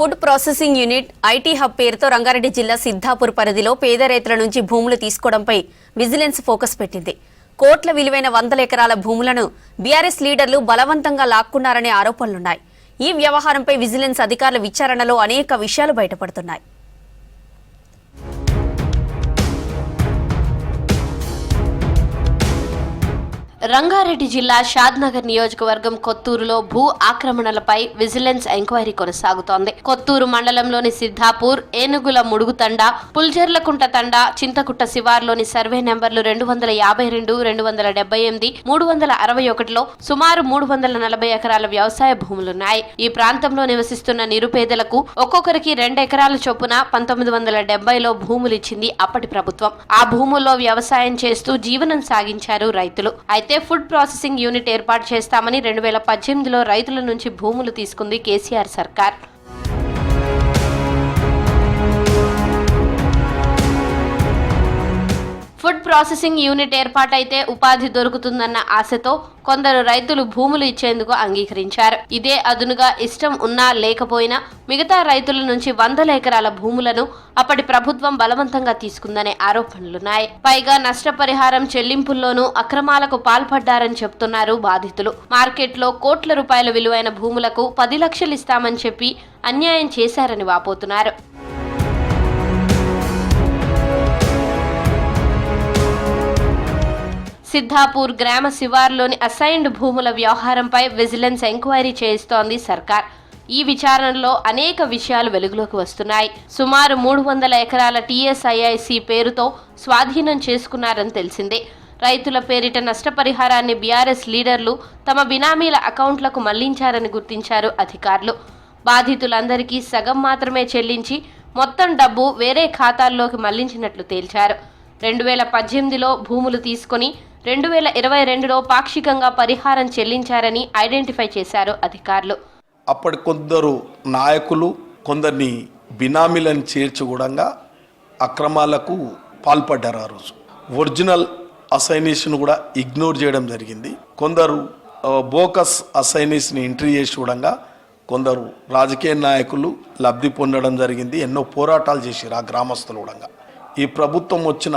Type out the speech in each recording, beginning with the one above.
Food processing unit IT hub పేరుతో రంగారెడ్డి జిల్లా సిద్ధాపూర్ పరిధిలో పేద రైతుల నుంచి భూములు తీసుకోవడంపై విజిలెన్స్ ఫోకస్ పెట్టింది. కోట్ల విలువైన 100 ఎకరాల భూములను బీఆర్ఎస్ లీడర్లు బలవంతంగా లాక్కున్నారనే ఆరోపణలున్నాయి. ఈ వ్యవహారంపై విజిలెన్స్ అధికారుల విచారణలో అనేక విషయాలు బయటపడుతున్నాయి. రంగారెడ్డి జిల్లా షాద్నగర్ నియోజకవర్గం కొత్తూరులో భూ ఆక్రమణలపై విజిలెన్స్ ఎంక్వైరీ కొనసాగుతోంది. కొత్తూరు మండలంలోని సిద్ధాపూర్, ఏనుగుల ముడుగుతండ, పుల్జర్లకుంట తండ, చింతకుట్ట శివార్లోని సర్వే నెంబర్లు 252, 278, 361లో సుమారు 340 ఎకరాల వ్యవసాయ భూములున్నాయి. ఈ ప్రాంతంలో నివసిస్తున్న నిరుపేదలకు ఒక్కొక్కరికి 2 ఎకరాల చొప్పున 1970లో భూములిచ్చింది అప్పటి ప్రభుత్వం. ఆ భూముల్లో వ్యవసాయం చేస్తూ జీవనం సాగించారు రైతులు. అయితే ఫుడ్ ప్రాసెసింగ్ యూనిట్ ఏర్పాటు చేస్తామని 2018లో రైతుల నుంచి భూములు తీసుకుంది కేసీఆర్ సర్కార్. ఫుడ్ ప్రాసెసింగ్ యూనిట్ ఏర్పాటైతే ఉపాధి దొరుకుతుందన్న ఆశతో కొందరు రైతులు భూములు ఇచ్చేందుకు అంగీకరించారు. ఇదే అదునుగా ఇష్టం ఉన్నా లేకపోయినా మిగతా రైతుల నుంచి 100 ఎకరాల భూములను అప్పటి ప్రభుత్వం బలవంతంగా తీసుకుందనే ఆరోపణలున్నాయి. పైగా నష్టపరిహారం చెల్లింపుల్లోనూ అక్రమాలకు పాల్పడ్డారని చెప్తున్నారు బాధితులు. మార్కెట్లో కోట్ల రూపాయల విలువైన భూములకు 10 లక్షలు ఇస్తామని చెప్పి అన్యాయం చేశారని వాపోతున్నారు. సిద్ధాపూర్ గ్రామ శివార్లోని అసైన్డ్ భూముల వ్యవహారంపై విజిలెన్స్ ఎంక్వైరీ చేస్తోంది సర్కార్. ఈ విచారణలో అనేక విషయాలు వెలుగులోకి వస్తున్నాయి. సుమారు 300 ఎకరాల TSIIC పేరుతో స్వాధీనం చేసుకున్నారని తెలిసిందే. రైతుల పేరిట నష్టపరిహారాన్ని బీఆర్ఎస్ లీడర్లు తమ బినామీల అకౌంట్లకు మళ్లించారని గుర్తించారు అధికారులు. బాధితులందరికీ సగం మాత్రమే చెల్లించి మొత్తం డబ్బు వేరే ఖాతాల్లోకి మళ్లించినట్లు తేల్చారు. 2018లో భూములు తీసుకుని 2022లో పాక్షికంగా పరిహారం చెల్లించారని ఐడెంటిఫై చేశారు అధికారులు. అప్పటి కొందరు నాయకులు కొందరిని బినామీలను చేర్చుకోవడంగా అక్రమాలకు పాల్పడ్డారు. ఆ రోజు ఒరిజినల్ అసైనీస్ను కూడా ఇగ్నోర్ చేయడం జరిగింది. కొందరు బోకస్ అసైనీస్ని ఎంట్రీ చేసి చూడంగా కొందరు రాజకీయ నాయకులు లబ్ధి పొందడం జరిగింది. ఎన్నో పోరాటాలు చేశారు ఆ గ్రామస్తులు కూడా. ఈ ప్రభుత్వం వచ్చిన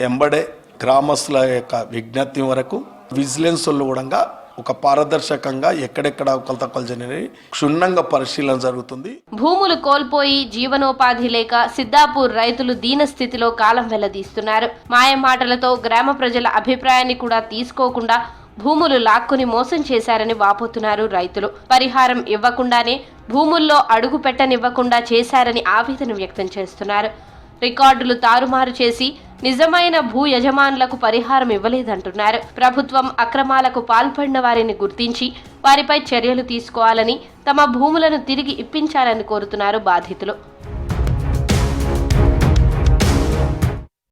ఎంబడే గ్రామస్తుల యొక్క విజ్ఞప్తి వరకు విజిలెన్స్ కూడా ఒక పారదర్శకంగా ఎక్కడెక్కడ అవకతవకలు జరిగినాయి క్షుణ్ణంగా పరిశీలన జరుగుతుంది. భూములు కోల్పోయి జీవనోపాధి లేక సిద్ధాపూర్ రైతులు దీన స్థితిలో కాలం వెల్లదీస్తున్నారు. మాయమాటలతో గ్రామ ప్రజల అభిప్రాయాన్ని కూడా తీసుకోకుండా భూములు లాక్కుని మోసం చేశారని వాపోతున్నారు రైతులు. పరిహారం ఇవ్వకుండానే భూముల్లో అడుగు పెట్టనివ్వకుండా చేశారని ఆవేదన వ్యక్తం చేస్తున్నారు. రికార్డులు తారుమారు చేసి నిజమైన భూ యజమానులకు పరిహారం ఇవ్వలేదంటున్నారు. ప్రభుత్వం అక్రమాలకు పాల్పడిన వారిని గుర్తించి వారిపై చర్యలు తీసుకోవాలని, తమ భూములను తిరిగి ఇప్పించాలని కోరుతున్నారు బాధితులు.